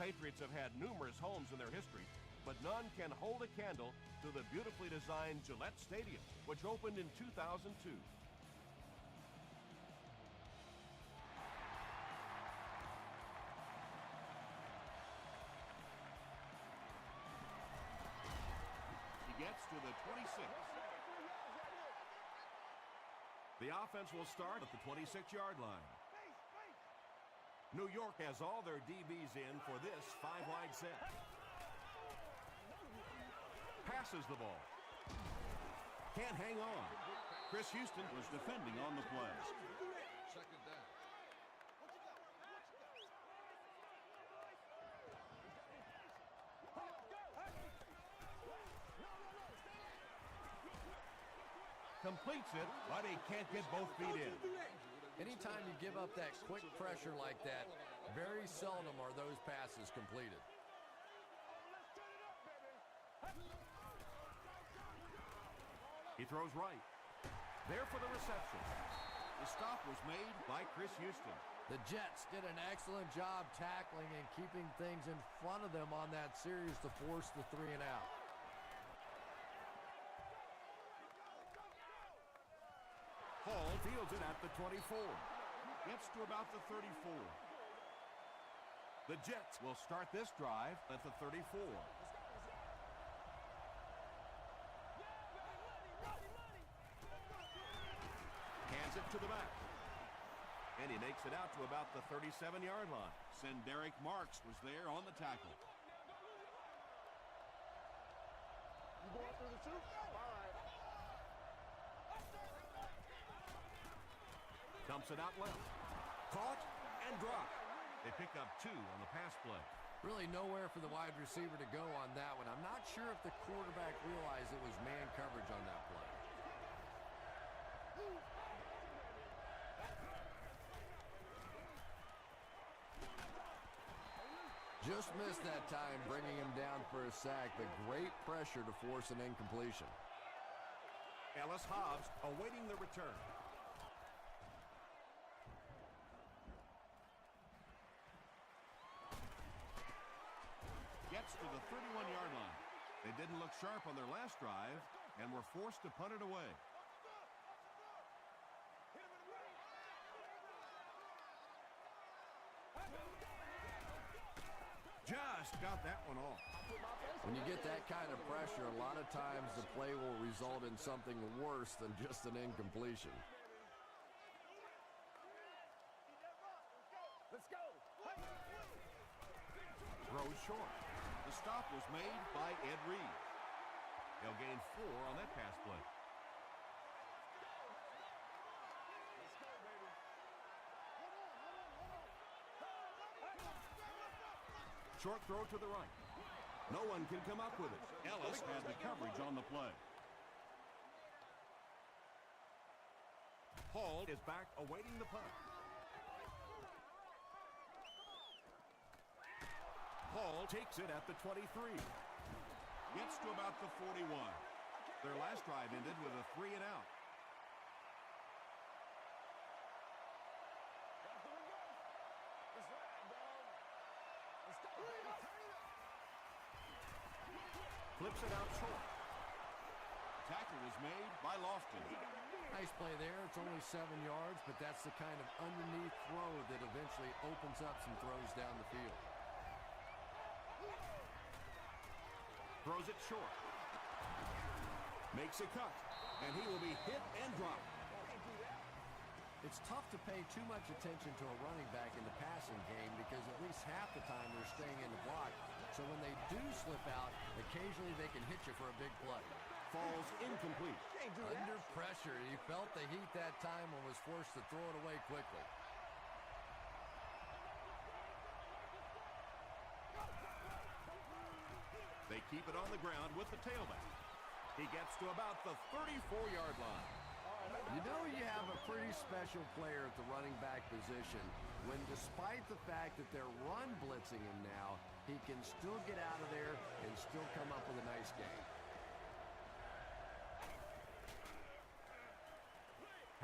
Patriots have had numerous homes in their history, but none can hold a candle to the beautifully designed Gillette Stadium, which opened in 2002. He gets to the 26. The offense will start at the 26-yard line. New York has all their DBs in for this 5-wide set. Passes the ball. Can't hang on. Chris Houston was defending on the play. Second down. Completes it, but he can't get both feet in. Anytime you give up that quick pressure like that, very seldom are those passes completed. He throws right. There for the reception. The stop was made by Chris Houston. The Jets did an excellent job tackling and keeping things in front of them on that series to force the 3 and out. Hall fields it at the 24. Gets to about the 34. The Jets will start this drive at the 34. Hands it to the back. And he makes it out to about the 37-yard line. Derek Marks was there on the tackle. You going through the truth? All right. Dumps it out left. Caught and dropped. They pick up 2 on the pass play. Really nowhere for the wide receiver to go on that one. I'm not sure if the quarterback realized it was man coverage on that play. Just missed that time, bringing him down for a sack, but great pressure to force an incompletion. Ellis Hobbs awaiting the return. Gets to the 31-yard line. They didn't look sharp on their last drive and were forced to punt it away. Just got that one off. When you get that kind of pressure, a lot of times the play will result in something worse than just an incompletion. Let's go. Throws short. The stop was made by Ed Reed. They'll gain 4 on that pass play. Short throw to the right. No one can come up with it. Ellis had the coverage on the play. Hall is back awaiting the punt. Hall takes it at the 23. Gets to about the 41. Their last drive ended with a 3 and out. Flips it out short. Tackle was made by Lofton. Nice play there. It's only 7 yards, but that's the kind of underneath throw that eventually opens up some throws down the field. Throws it short. Makes a cut. And he will be hit and dropped. It's tough to pay too much attention to a running back in the passing game because at least half the time they're staying in the block. So when they do slip out, occasionally they can hit you for a big play. Falls incomplete. Under pressure, he felt the heat that time and was forced to throw it away quickly. They keep it on the ground with the tailback. He gets to about the 34-yard line. You know you have a pretty special player at the running back position when, despite the fact that they're run blitzing him now, he can still get out of there and still come up with a nice game.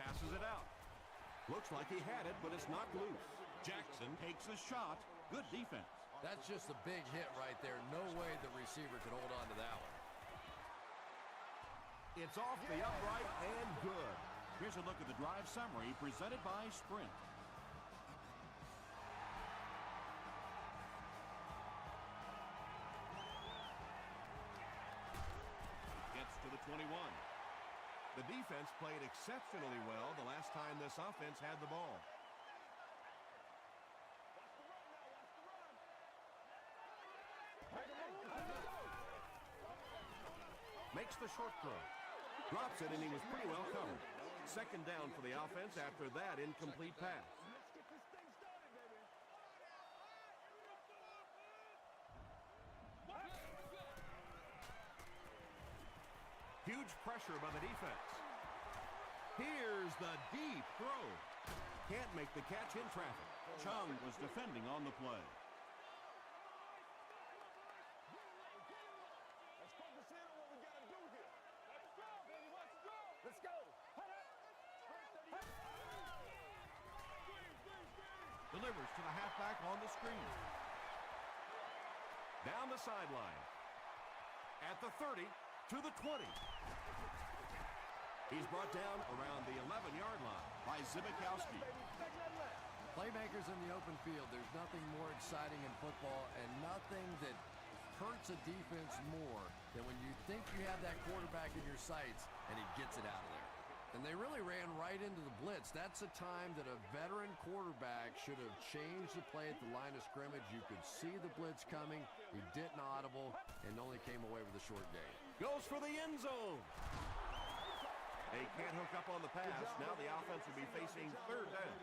Passes it out. Looks like he had it, but it's knocked loose. Jackson takes a shot. Good defense. That's just a big hit right there. No way the receiver could hold on to that one. It's off the upright and good. Here's a look at the drive summary presented by Sprint. Gets to the 21. The defense played exceptionally well the last time this offense had the ball. Makes the short throw. Drops it, and he was pretty well covered. Second down for the offense after that incomplete pass. Huge pressure by the defense. Here's the deep throw. Can't make the catch in traffic. Chung was defending on the play. Let's go. Delivers to the halfback on the screen. Down the sideline. At the 30, to the 20. He's brought down around the 11-yard line by Zibikowski. Playmakers in the open field, there's nothing more exciting in football and nothing that hurts a defense more than when you think you have that quarterback in your sights and he gets it out of there. And they really ran right into the blitz. That's a time that a veteran quarterback should have changed the play at the line of scrimmage. You could see the blitz coming. He didn't audible and only came away with a short gain. Goes for the end zone. They can't hook up on the pass. Now the offense will be facing third down.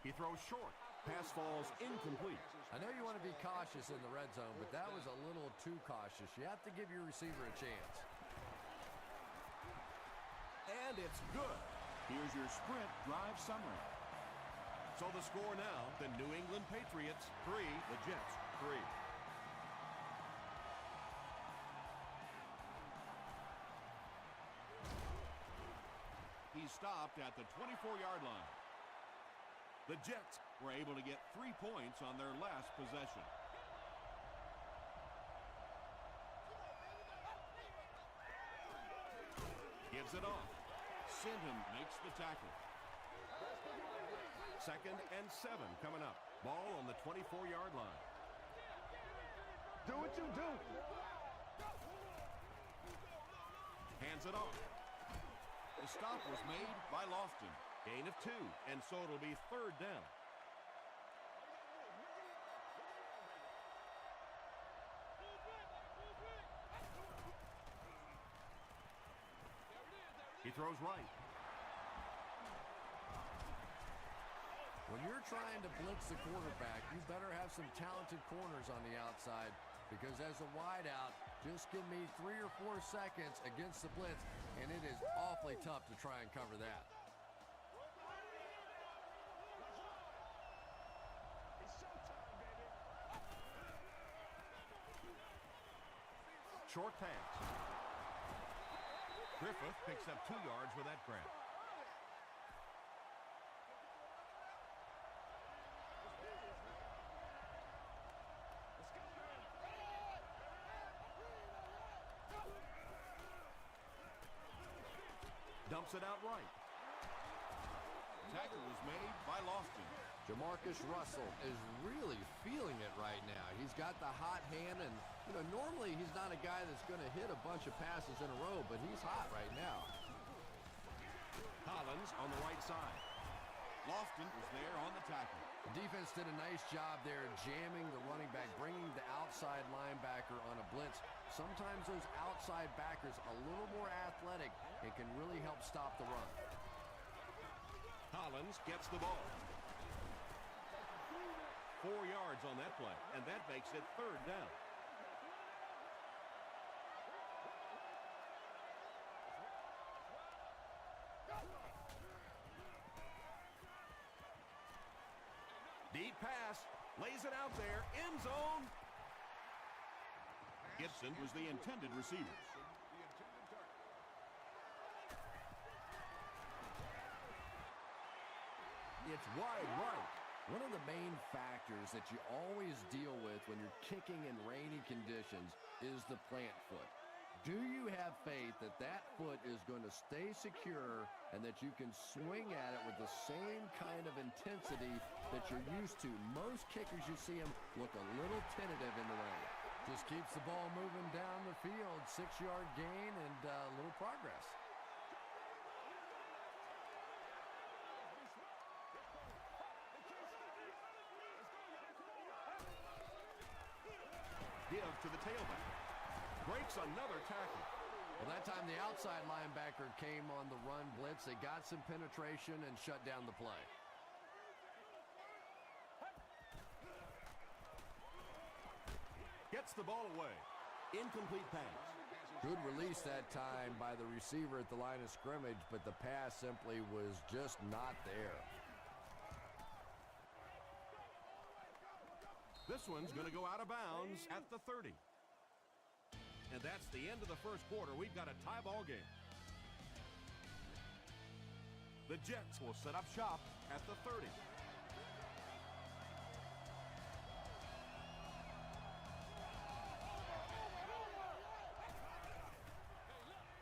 He throws short. Pass falls incomplete. I know you want to be cautious in the red zone, but that was a little too cautious. You have to give your receiver a chance. And it's good. Here's your Sprint drive summary. So the score now, the New England Patriots 3, the Jets 3. He stopped at the 24-yard line. The Jets were able to get 3 points on their last possession. Gives it off. Sinton makes the tackle. 2nd and 7 coming up. Ball on the 24-yard line. Do what you do. Hands it off. The stop was made by Lofton. Gain of 2, and so it'll be third down. He throws right. When you're trying to blitz the quarterback, you better have some talented corners on the outside, because as a wideout, just give me 3 or 4 seconds against the blitz, and it is awfully tough to try and cover that. Short pass. Griffith picks up 2 yards with that grab. Dumps it out right. Tackle was made by Lofton. Jamarcus Russell is really feeling it right now. He's got the hot hand, and normally he's not a guy that's going to hit a bunch of passes in a row, but he's hot right now. Collins on the right side. Lofton was there on the tackle. The defense did a nice job there jamming the running back, bringing the outside linebacker on a blitz. Sometimes those outside backers a little more athletic and can really help stop the run. Collins gets the ball. 4 yards on that play, and that makes it third down. Deep pass, lays it out there, end zone. Gibson was the intended receiver. It's wide right. One of the main factors that you always deal with when you're kicking in rainy conditions is the plant foot. Do you have faith that that foot is going to stay secure and that you can swing at it with the same kind of intensity that you're used to? Most kickers, you see them look a little tentative in the rain. Just keeps the ball moving down the field, 6-yard gain and a little progress. Give to the tailback. Breaks another tackle. Well, that time the outside linebacker came on the run blitz. They got some penetration and shut down the play. Gets the ball away. Incomplete pass. Good release that time by the receiver at the line of scrimmage, but the pass simply was just not there. This one's going to go out of bounds at the 30. And that's the end of the first quarter. We've got a tie ball game. The Jets will set up shop at the 30.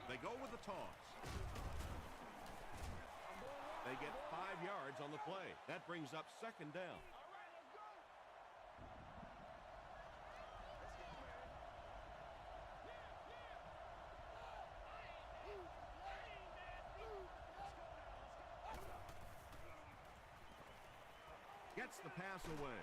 They go with the toss. They get 5 yards on the play. That brings up second down. Gets the pass away.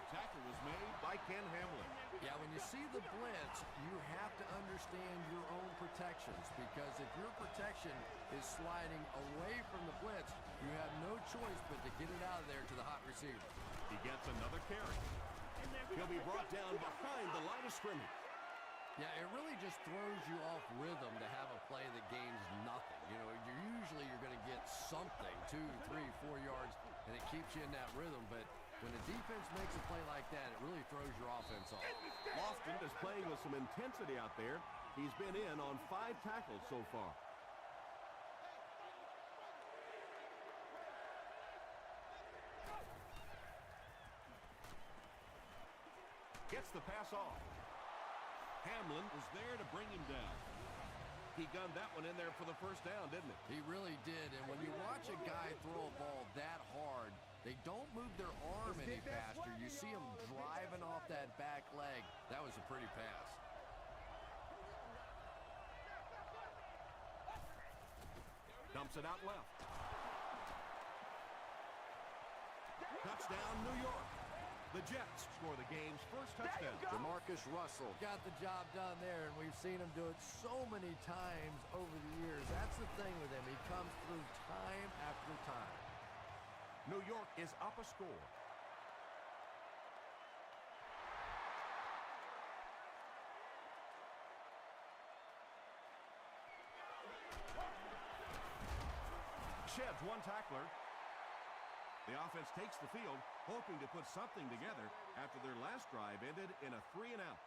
Tackle was made by Ken Hamlin. Yeah, when you see the blitz, you have to understand your own protections, because if your protection is sliding away from the blitz, you have no choice but to get it out of there to the hot receiver. He gets another carry. He'll be brought down behind the line of scrimmage. Yeah, it really just throws you off rhythm to have a play that gains nothing. You know, you're going to get something, 2, 3, 4 yards, and it keeps you in that rhythm. But when the defense makes a play like that, it really throws your offense off. Lofton is playing with some intensity out there. He's been in on 5 tackles so far. Gets the pass off. Hamlin was there to bring him down. He gunned that one in there for the first down, didn't he? He really did. And when you watch a guy throw a ball that hard, they don't move their arm any faster. You see him driving off that back leg. That was a pretty pass. Dumps it out left. Touchdown, New York. The Jets score the game's first touchdown. DeMarcus Russell got the job done there, and we've seen him do it so many times over the years. That's the thing with him. He comes through time after time. New York is up a score. Sheds one tackler. The offense takes the field, hoping to put something together after their last drive ended in a 3-and-out.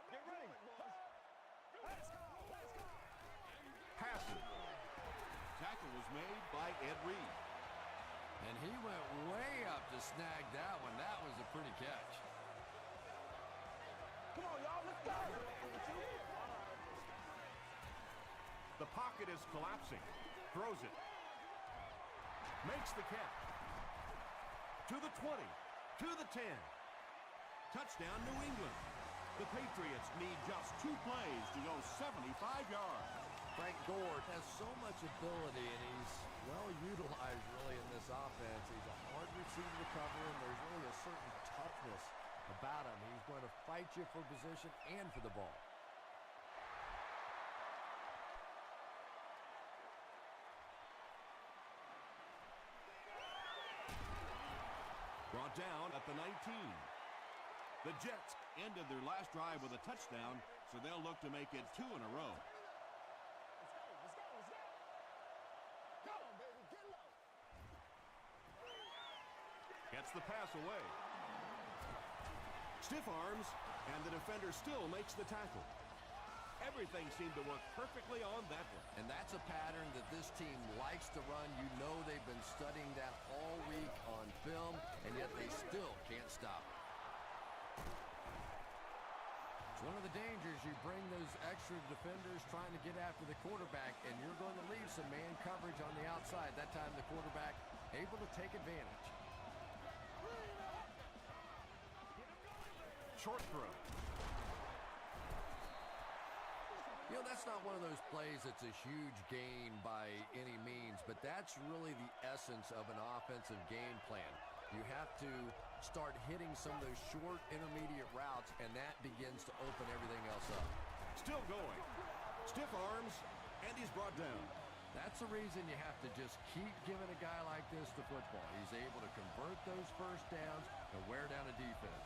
Get ready. Passing. Tackle was made by Ed Reed. And he went way up to snag that one. That was a pretty catch. Come on, y'all. Let's go. The pocket is collapsing. Throws it. Makes the catch. To the 20. To the 10. Touchdown, New England. The Patriots need just 2 plays to go 75 yards. Frank Gore has so much ability, and he's well utilized really in this offense. He's a hard receiver to cover, and there's really a certain toughness about him. He's going to fight you for position and for the ball. Brought down at the 19. The Jets ended their last drive with a touchdown, so they'll look to make it 2 in a row. Come on, baby. Get low. Gets the pass away. Stiff arms, and the defender still makes the tackle. Everything seemed to work perfectly on that one. And that's a pattern that this team likes to run. You know they've been studying that all week on film, and yet they still can't stop it. It's one of the dangers. You bring those extra defenders trying to get after the quarterback, and you're going to leave some man coverage on the outside. That time the quarterback able to take advantage. Short throw. You know, that's not one of those plays that's a huge gain by any means, but that's really the essence of an offensive game plan. You have to start hitting some of those short intermediate routes, and that begins to open everything else up. Still going. Stiff arms, and he's brought down. That's the reason you have to just keep giving a guy like this the football. He's able to convert those first downs and wear down a defense.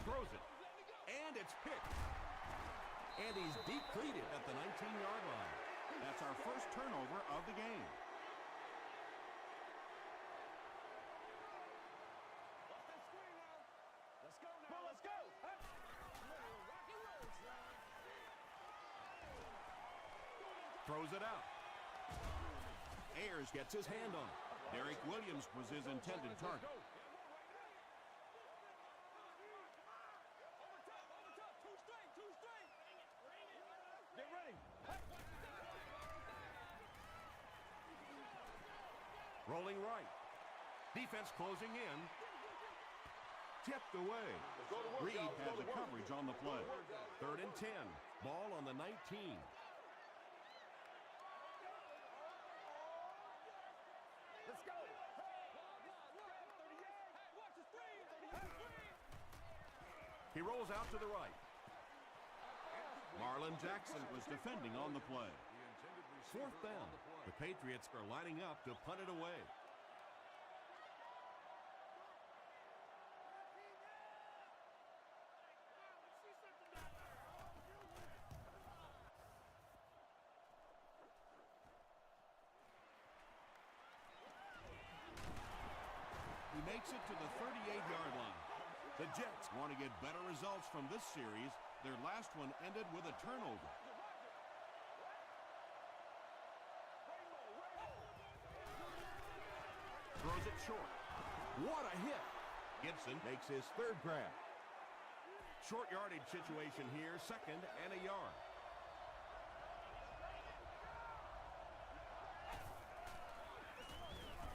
Throws it, and it's picked. And he's depleted at the 19-yard line. That's our first turnover of the game. Let's go. Throws it out. Ayers gets his hand on it. Derek Williams was his intended target. Get ready. Rolling right. Defense closing in. Tipped away. Reed had the coverage on the play. 3rd and 10. Ball on the 19. Let's go. He rolls out to the right. Marlon Jackson was defending on the play. 4th down. The Patriots are lining up to punt it away. He makes it to the 38-yard line. The Jets want to get better results from this series. Their last one ended with a turnover. Throws it short. What a hit. Gibson makes his 3rd grab. Short yardage situation here, 2nd and a yard.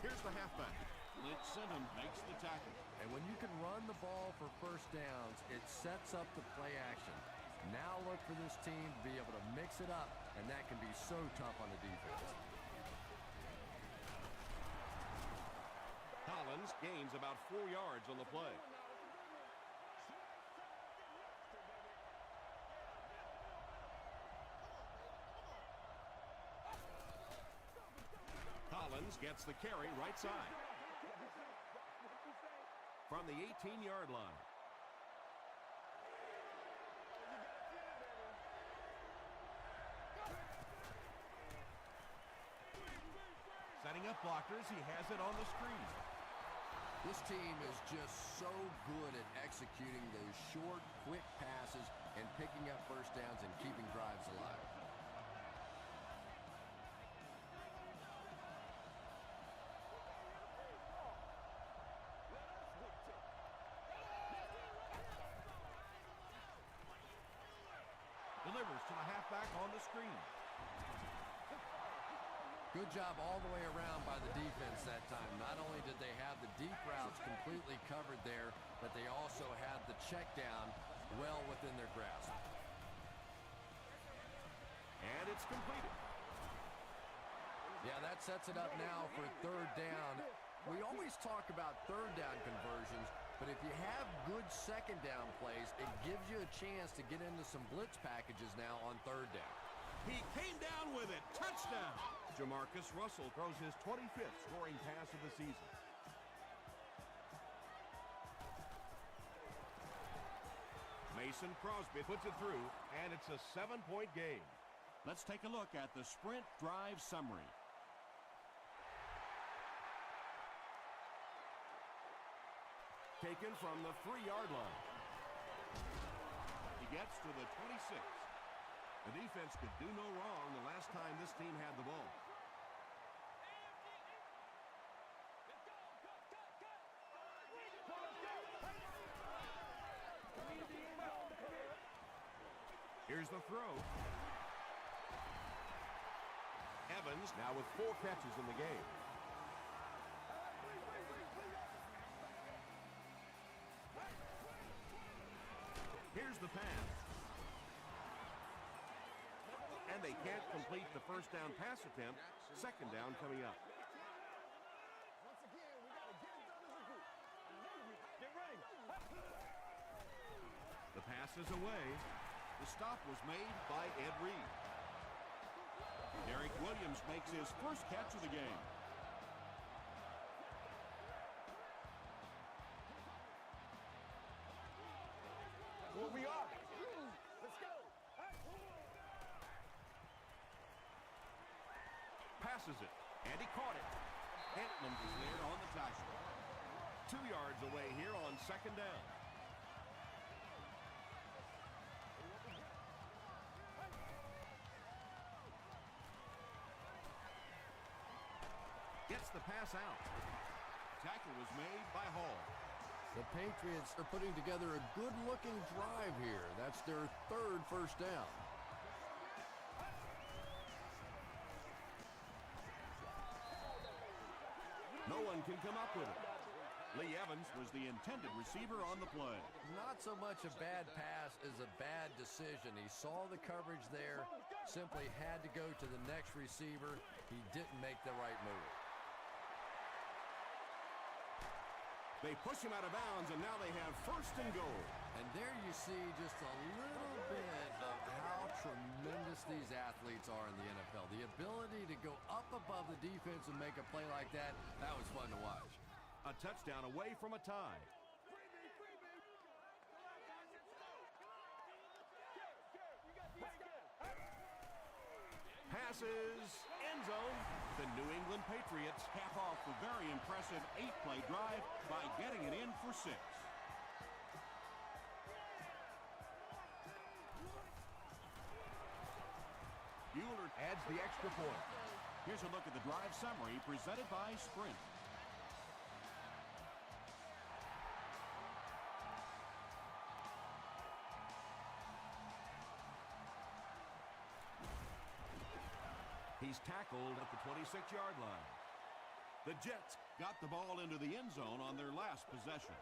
Here's the halfback. Lynch Sinham makes the tackle. And when you can run the ball for first downs, it sets up the play action. Now look for this team to be able to mix it up, and that can be so tough on the defense. Collins gains about 4 yards on the play. Collins gets the carry right side. From the 18-yard line. Setting up blockers, he has it on the screen. This team is just so good at executing those short, quick passes and picking up first downs and keeping drives alive. Delivers to the halfback on the screen. Good job all the way around by the defense that time. Not only did they have the deep routes completely covered there, but they also had the check down well within their grasp. And it's completed. Yeah, that sets it up now for 3rd down. We always talk about 3rd down conversions, but if you have good 2nd down plays, it gives you a chance to get into some blitz packages now on 3rd down. He came down with it. Touchdown. Jamarcus Russell throws his 25th scoring pass of the season. Mason Crosby puts it through, and it's a 7-point game. Let's take a look at the sprint drive summary. Taken from the 3-yard line. He gets to the 26. The defense could do no wrong the last time this team had the ball. Here's the throw. Evans now with 4 catches in the game. Here's the pass. And they can't complete the first down pass attempt. Second down coming up. Once again, we got to get it done as a group. Get ready. The pass is away. The stop was made by Ed Reed. Derek Williams makes his first catch of the game. Well, we are. Let's go. Passes it, and he caught it. Edmonds is there on the tackle. 2 yards away here on second down. Gets the pass out. Tackle was made by Hall. The Patriots are putting together a good-looking drive here. That's their 3rd first down. No one can come up with it. Lee Evans was the intended receiver on the play. Not so much a bad pass as a bad decision. He saw the coverage there, simply had to go to the next receiver. He didn't make the right move. They push him out of bounds, and now they have first and goal. And there you see just a little bit of how tremendous these athletes are in the NFL. The ability to go up above the defense and make a play like that, that was fun to watch. A touchdown away from a tie. Passes, end zone. The New England Patriots cap off the very impressive 8-play drive by getting it in for 6. Bueller adds the extra point. Here's a look at the drive summary presented by Sprint. He's tackled at the 26-yard line. The Jets got the ball into the end zone on their last possession.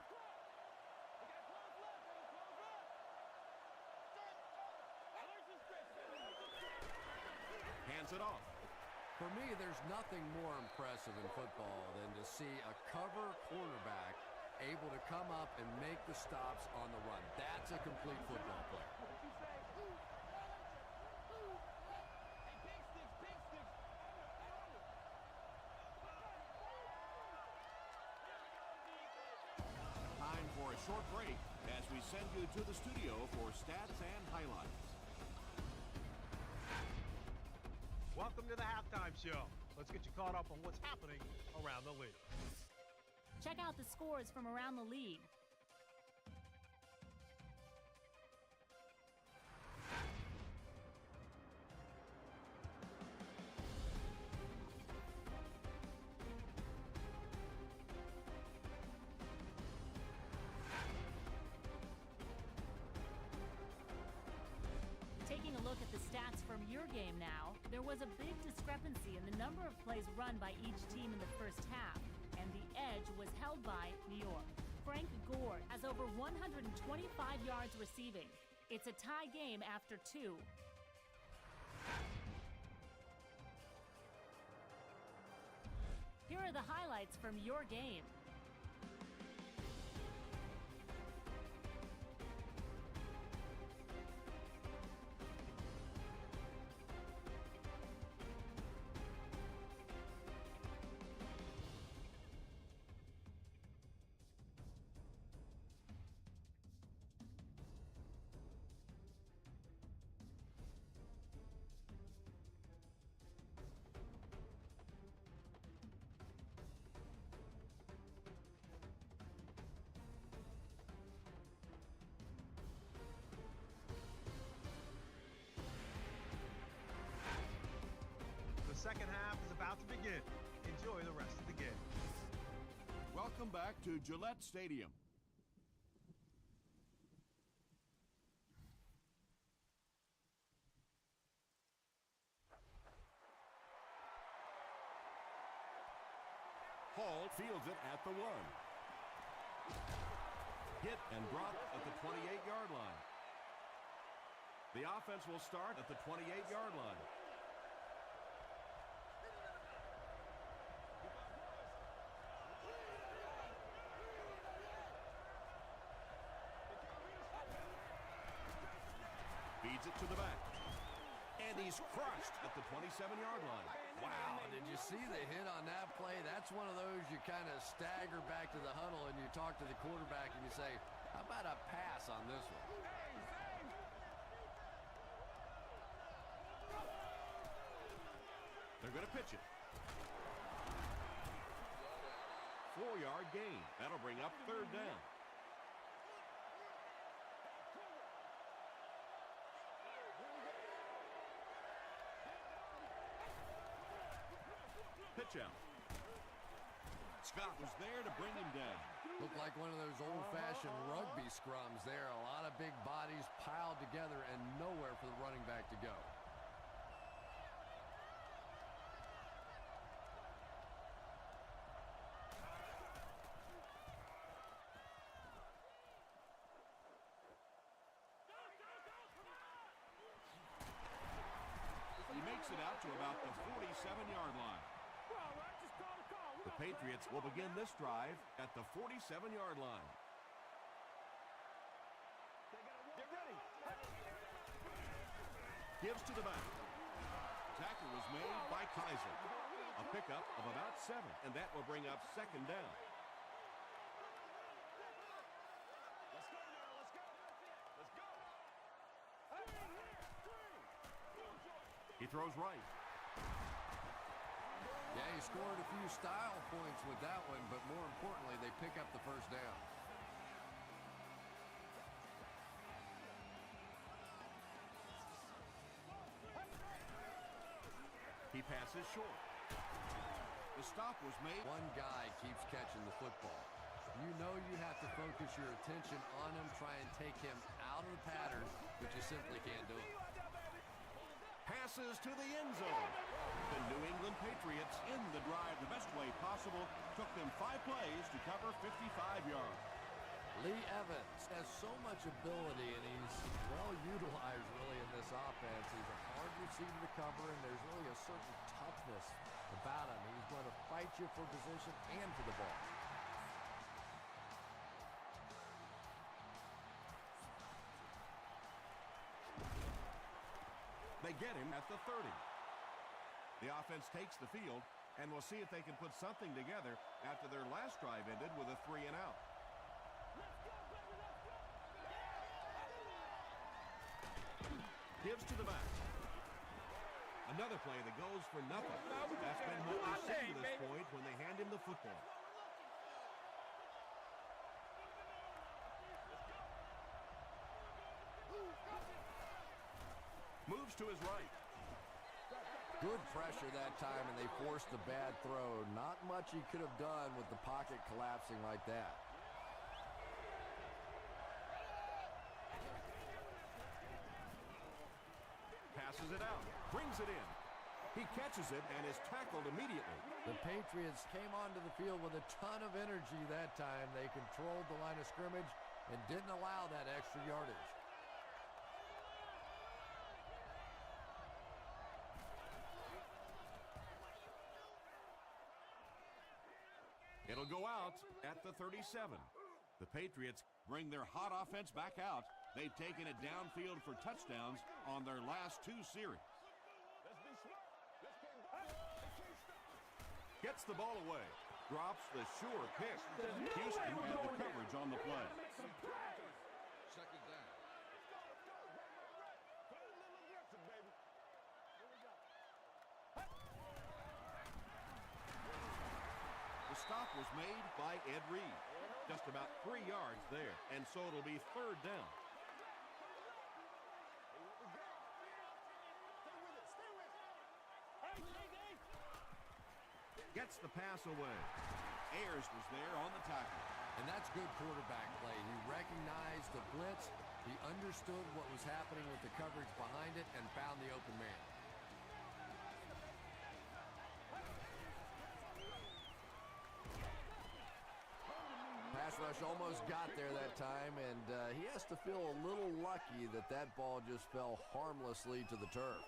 Hands it off. For me, there's nothing more impressive in football than to see a cover quarterback able to come up and make the stops on the run. That's a complete football player. Time for a short break as we send you to the studio for stats and highlights. Welcome to the halftime show. Let's get you caught up on what's happening around the league. Check out the scores from around the league. Taking a look at the stats from your game now, there was a big discrepancy in the number of plays run by each team in the first half, and the edge was held by New York. Frank Gore has over 125 yards receiving. It's a tie game after 2. Here are the highlights from your game. about to begin. Enjoy the rest of the game. Welcome back to Gillette Stadium. Hall fields it at the 1. Hit and dropped at the 28-yard line. The offense will start at the 28-yard line. Feeds it to the back. And he's crushed at the 27-yard line. Wow, did you see the hit on that play? That's one of those you kind of stagger back to the huddle and you talk to the quarterback and you say, how about a pass on this one? They're going to pitch it. 4-yard gain. That'll bring up 3rd down. Pitch out. Scott was there to bring him down. Looked like one of those old-fashioned rugby scrums there. A lot of big bodies piled together and nowhere for the running back to go. He makes it out to about the 47-yard line. The Patriots will begin this drive at the 47-yard line. Get ready. Gives to the back. Tackle was made by Kaiser. A pickup of about 7, and that will bring up 2nd down. Let's go now. Let's go. Let's go. He throws right. Yeah, he scored a few style points with that one, but more importantly, they pick up the 1st down. He passes short. The stop was made. One guy keeps catching the football. You know you have to focus your attention on him, try and take him out of the pattern, but you simply can't do it. Passes to the end zone. The New England Patriots in the drive the best way possible. Took them 5 plays to cover 55 yards. Lee Evans has so much ability, and he's well utilized really in this offense. He's a hard receiver to cover, and there's really a certain toughness about him. He's going to fight you for position and for the ball. They get him at the 30. The offense takes the field, and we'll see if they can put something together after their last drive ended with a 3-and-out. Gives to the back. Another play that goes for nothing. That's been what we've seen to this point when they hand him the football. Moves to his right. Good pressure that time, and they forced the bad throw. Not much he could have done with the pocket collapsing like that. Passes it out. Brings it in. He catches it and is tackled immediately. The Patriots came onto the field with a ton of energy that time. They controlled the line of scrimmage and didn't allow that extra yardage. It'll go out at the 37. The Patriots bring their hot offense back out. They've taken it downfield for touchdowns on their last 2 series. Gets the ball away. Drops the sure pick. Houston had the coverage on the play. 2nd down. The stop was made by Ed Reed. Just about 3 yards there. And so it'll be 3rd down. Gets the pass away. Ayers was there on the tackle. And that's good quarterback play. He recognized the blitz. He understood what was happening with the coverage behind it and found the open man. Pass rush almost got there that time, and he has to feel a little lucky that that ball just fell harmlessly to the turf.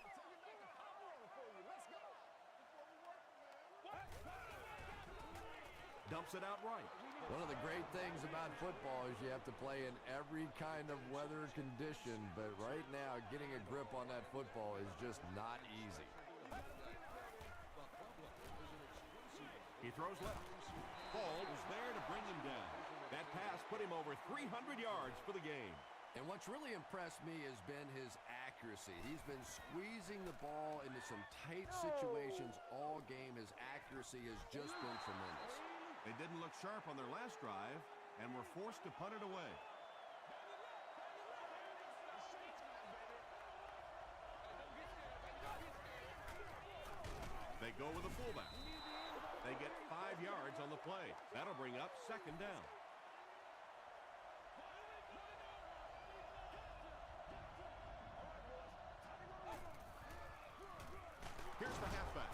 Dumps it out right. One of the great things about football is you have to play in every kind of weather condition, but right now getting a grip on that football is just not easy. He throws left. Ball was there to bring him down. That pass put him over 300 yards for the game. And what's really impressed me has been his accuracy. He's been squeezing the ball into some tight situations all game. His accuracy has just been tremendous. They didn't look sharp on their last drive and were forced to punt it away. They go with a fullback. They get 5 yards on the play. That'll bring up second down. Here's the halfback.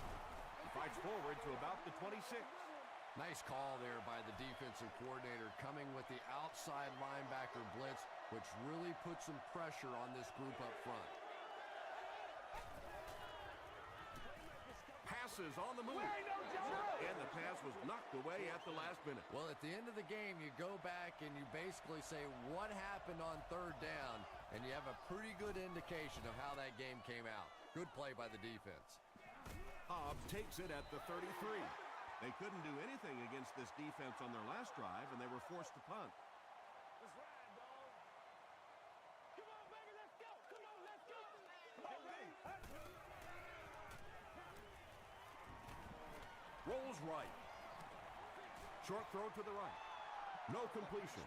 Fights forward to about the 26. Nice call there by the defensive coordinator, coming with the outside linebacker blitz, which really puts some pressure on this group up front. Passes on the move. And the pass was knocked away at the last minute. Well, at the end of the game, you go back and you basically say what happened on third down, and you have a pretty good indication of how that game came out. Good play by the defense. Hobbs takes it at the 33. They couldn't do anything against this defense on their last drive, and they were forced to punt. Let's ride, dog. Come on, baby, let's go. Come on, let's go. Come on, baby. Rolls right. Short throw to the right. No completion.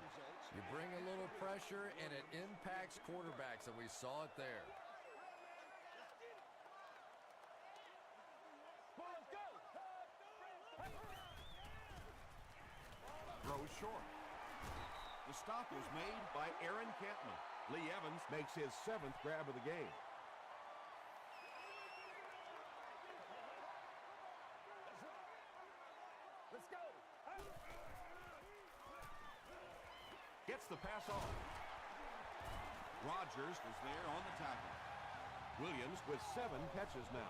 You bring a little pressure, and it impacts quarterbacks, and we saw it there. Throws short. The stop was made by Aaron Campman. Lee Evans makes his 7th grab of the game. Let's go. Gets the pass off. Rodgers was there on the tackle. Williams with 7 catches now.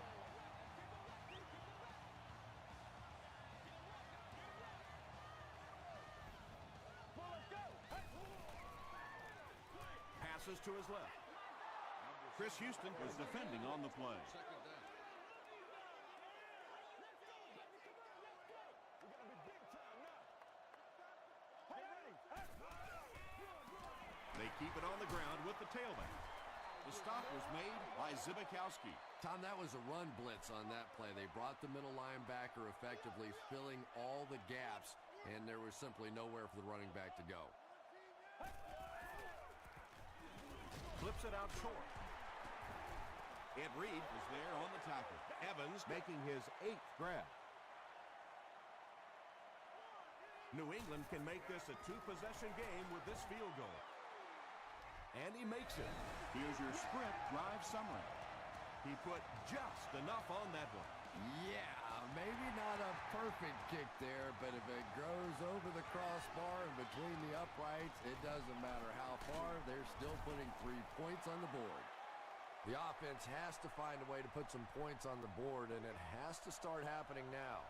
Passes to his left. Chris Houston was defending on the play. Second down. They keep it on the ground with the tailback. The stop was made by Zibikowski. Tom, that was a run blitz on that play. They brought the middle linebacker effectively filling all the gaps, and there was simply nowhere for the running back to go. Flips it out short. Ed Reed was there on the tackle. Evans making his 8th grab. New England can make this a 2-possession game with this field goal. And he makes it. Here's your sprint drive summary. He put just enough on that one. Yeah, maybe not a perfect kick there, but if it goes over the crossbar and between the uprights, it doesn't matter how far, they're still putting 3 points on the board. The offense has to find a way to put some points on the board, and it has to start happening now.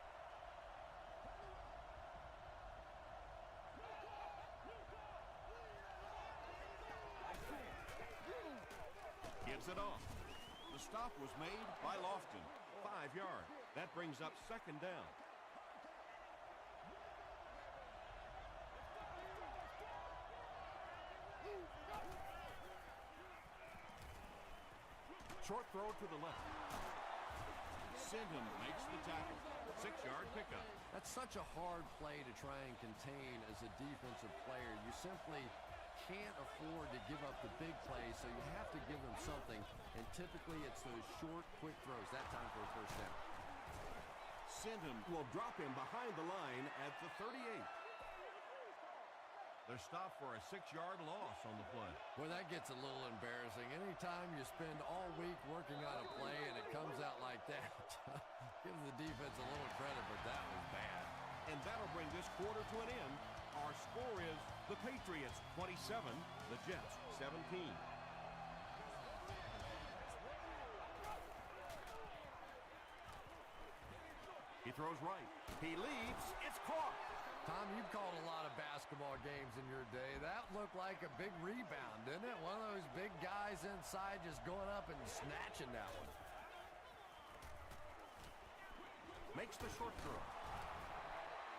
Gives it off. The stop was made by Lofton. 5 yards. That brings up second down. Short throw to the left. Sinton makes the tackle. 6-yard pickup. That's such a hard play to try and contain as a defensive player. You simply can't afford to give up the big plays, so you have to give them something, and typically it's those short, quick throws, that time for a first down. sent him. Will drop him behind the line at the 38. They're stopped for a 6-yard loss on the play. Well, that gets a little embarrassing. Anytime you spend all week working on a play and it comes out like that, give the defense a little credit, but that was bad. And that'll bring this quarter to an end. Our score is the Patriots 27, the Jets 17. He throws right. He leaps. It's caught. Tom, you've called a lot of basketball games in your day. That looked like a big rebound, didn't it? One of those big guys inside just going up and snatching that one. Makes the short throw.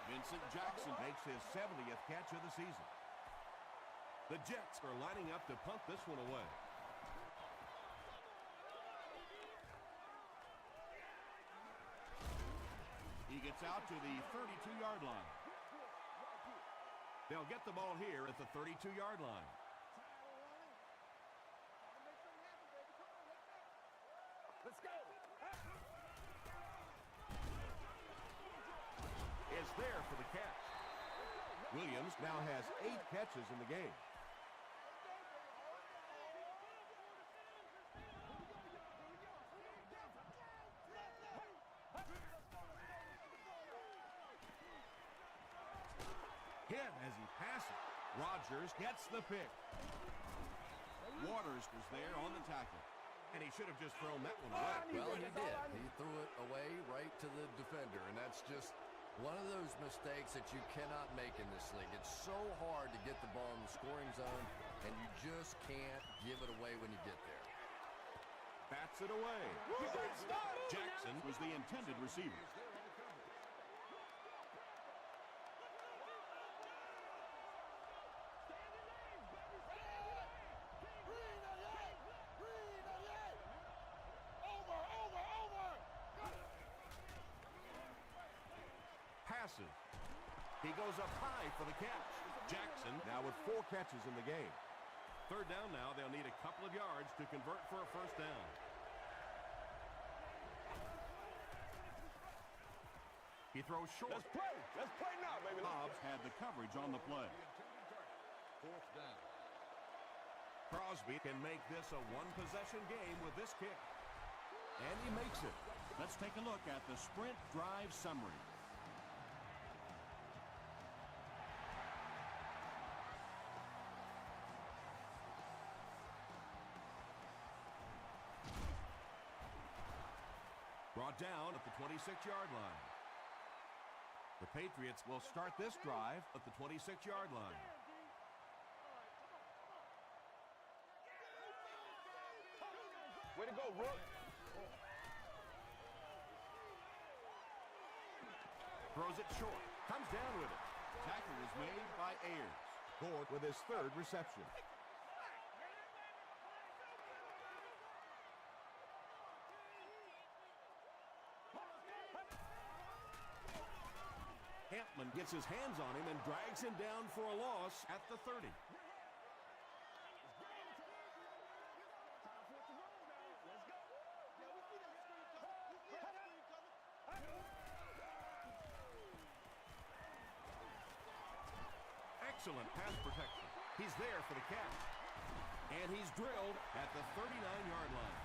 Vincent Jackson makes his 70th catch of the season. The Jets are lining up to punt this one away. He gets out to the 32-yard line. They'll get the ball here at the 32-yard line. Let's go. Is there for the catch. Williams now has 8 catches in the game. Hit as he passes. Rodgers gets the pick. Waters was there on the tackle. And he should have just thrown that one away. Well, he did. He threw it away right to the defender, and that's just one of those mistakes that you cannot make in this league. It's so hard to get the ball in the scoring zone, and you just can't give it away when you get there. Bats it away. Jackson was the intended receiver. Passes. He goes up high for the catch. Jackson now with 4 catches in the game. Third down now. They'll need a couple of yards to convert for a first down. He throws short. Let's play. Let's play now, baby. Hobbs had the coverage on the play. Fourth down. Crosby can make this a one-possession game with this kick. And he makes it. Let's take a look at the sprint drive summary. Brought down at the 26-yard line. The Patriots will start this drive at the 26-yard line. Way to go, Rook. Throws it short. Comes down with it. Tackle was made by Ayers. Gort with his 3rd reception. Hampman gets his hands on him and drags him down for a loss at the 30. Excellent pass protection. He's there for the catch. And he's drilled at the 39-yard line.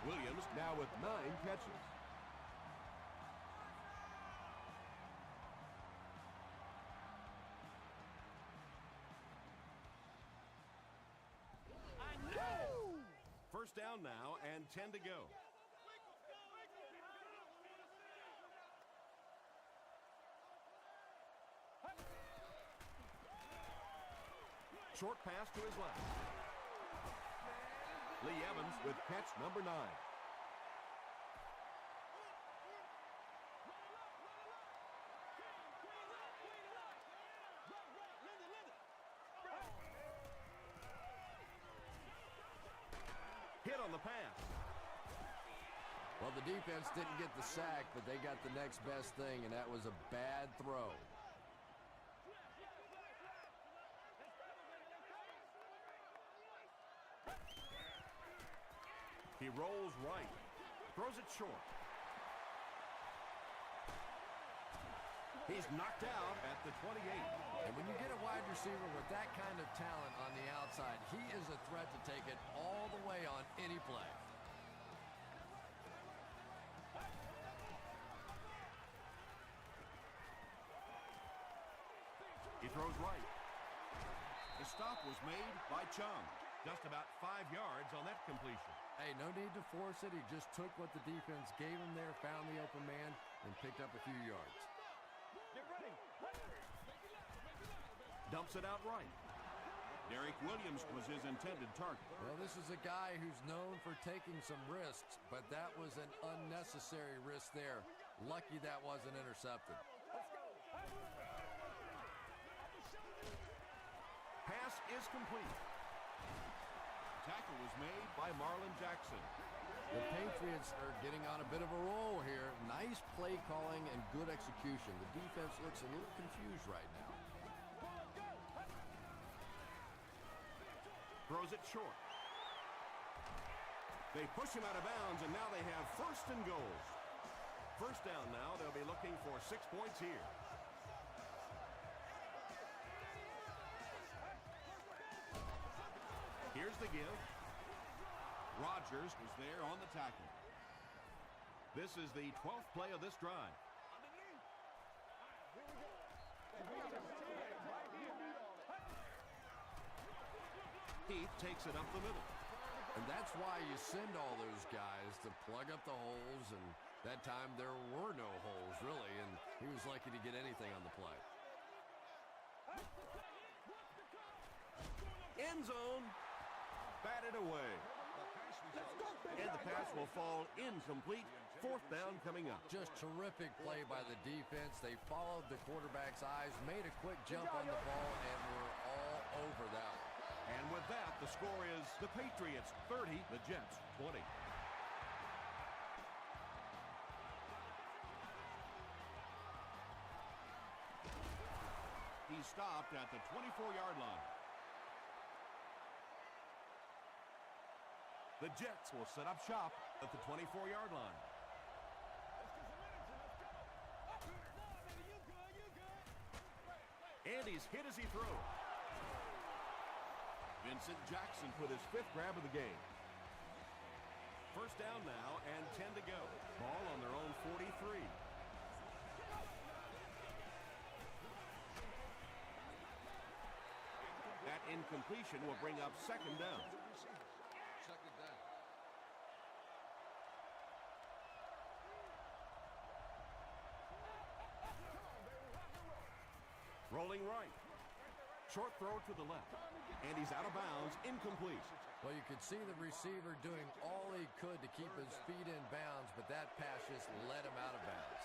Williams now with 9 catches. First down now and 10 to go. Short pass to his left. Lee Evans with catch number 9. Hit on the pass. Well, the defense didn't get the sack, but they got the next best thing, and that was a bad throw. He rolls right. Throws it short. He's knocked out at the 28. And when you get a wide receiver with that kind of talent on the outside, he is a threat to take it all the way on any play. He throws right. The stop was made by Chung. Just about 5 yards on that completion. Hey, no need to force it. He just took what the defense gave him there, found the open man, and picked up a few yards. Get ready. Dumps it out right. Derek Williams was his intended target. Well, this is a guy who's known for taking some risks, but that was an unnecessary risk there. Lucky that wasn't intercepted. Pass is complete. Tackle was made by Marlon Jackson. The Patriots are getting on a bit of a roll here. Nice play calling and good execution. The defense looks a little confused right now. Throws it short. They push him out of bounds, and now they have first and goals. First down now. They'll be looking for 6 points here. Here's the give. Rodgers was there on the tackle. This is the 12th play of this drive. Heath takes it up the middle. And that's why you send all those guys to plug up the holes, and that time there were no holes, really, and he was lucky to get anything on the play. End zone. Batted away. And the pass will fall incomplete. Fourth down coming up. Just terrific play by the defense. They followed the quarterback's eyes, made a quick jump on the ball, and were all over that one. And with that, the score is the Patriots 30, the Jets 20. He stopped at the 24-yard line. The Jets will set up shop at the 24-yard line. And he's hit as he throws. Vincent Jackson put his 5th grab of the game. First down now and 10 to go. Ball on their own 43. That incompletion will bring up second down. Rolling right. Short throw to the left. And he's out of bounds, incomplete. Well, you could see the receiver doing all he could to keep his feet in bounds, but that pass just let him out of bounds.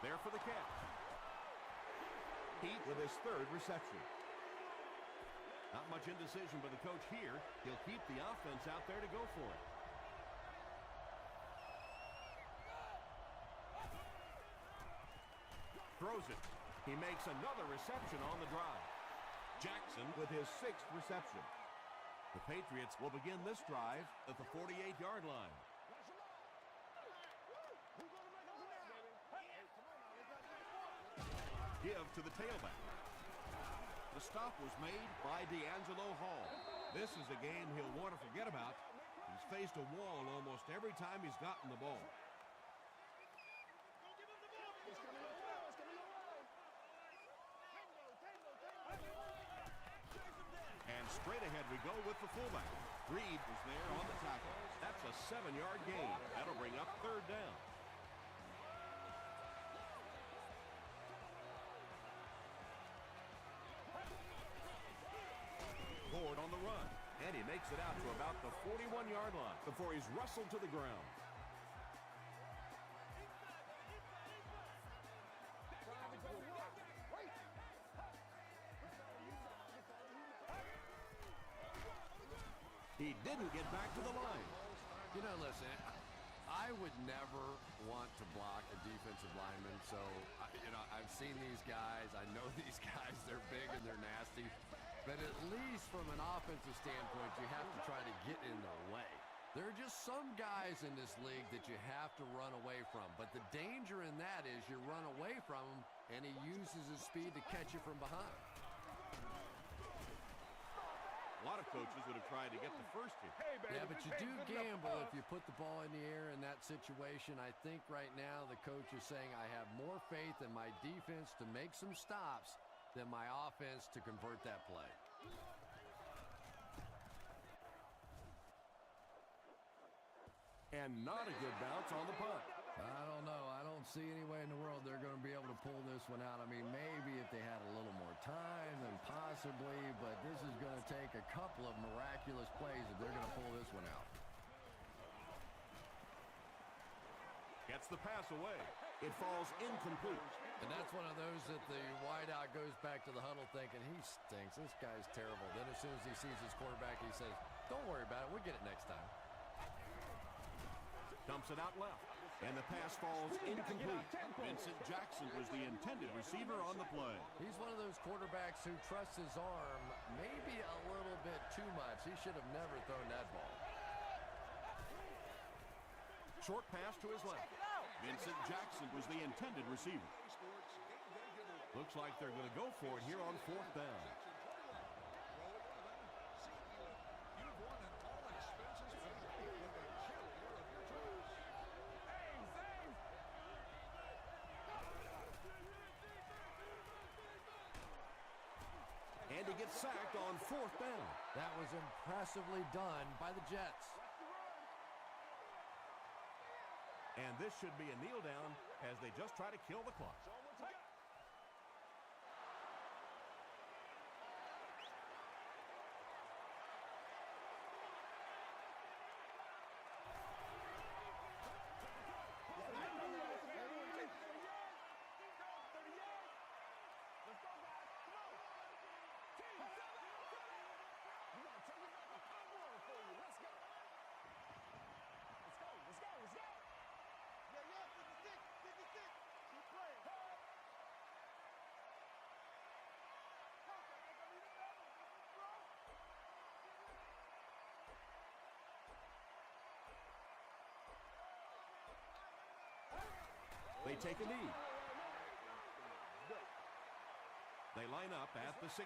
There for the catch. Heath with his 3rd reception. Not much indecision by the coach here. He'll keep the offense out there to go for it. Throws it. He makes another reception on the drive. Jackson with his 6th reception. The Patriots will begin this drive at the 48-yard line. Give to the tailback. The stop was made by D'Angelo Hall. This is a game he'll want to forget about. He's faced a wall almost every time he's gotten the ball. And straight ahead we go with the fullback. Reed was there on the tackle. That's a 7-yard gain. That'll bring up 3rd down. Ford on the run, and he makes it out to about the 41-yard line before he's wrestled to the ground. He didn't get back to the line. You know, listen, I would never want to block a defensive lineman, so, I've seen these guys. I know these guys. They're big and they're nasty. But at least from an offensive standpoint, you have to try to get in their way. There are just some guys in this league that you have to run away from. But the danger in that is you run away from him, and he uses his speed to catch you from behind. A lot of coaches would have tried to get the first hit. Yeah, but you do gamble if you put the ball in the air in that situation. I think right now the coach is saying I have more faith in my defense to make some stops than my offense to convert that play. And not a good bounce on the punt. I don't know. I don't see any way in the world they're going to be able to pull this one out. I mean, maybe if they had a little more time, then possibly, but this is going to take a couple of miraculous plays if they're going to pull this one out. Gets the pass away. It falls incomplete. And that's one of those that the wideout goes back to the huddle thinking, he stinks. This guy's terrible. Then as soon as he sees his quarterback, he says, don't worry about it. We'll get it next time. Dumps it out left. And the pass falls incomplete. Vincent Jackson was the intended receiver on the play. He's one of those quarterbacks who trusts his arm maybe a little bit too much. He should have never thrown that ball. Short pass to his left. Vincent Jackson was the intended receiver. Looks like they're going to go for it here on fourth down. And he gets sacked on fourth down. That was impressively done by the Jets. And this should be a kneel down as they just try to kill the clock. They take a knee. They line up at the 16.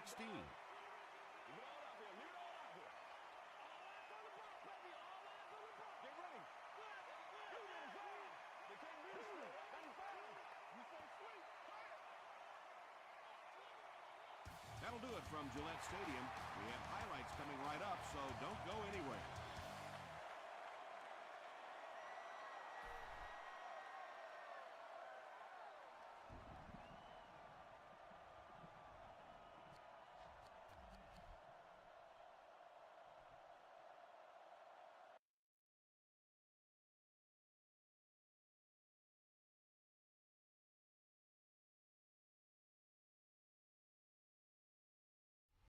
That'll do it from Gillette Stadium. We have highlights coming right up, so don't go anywhere.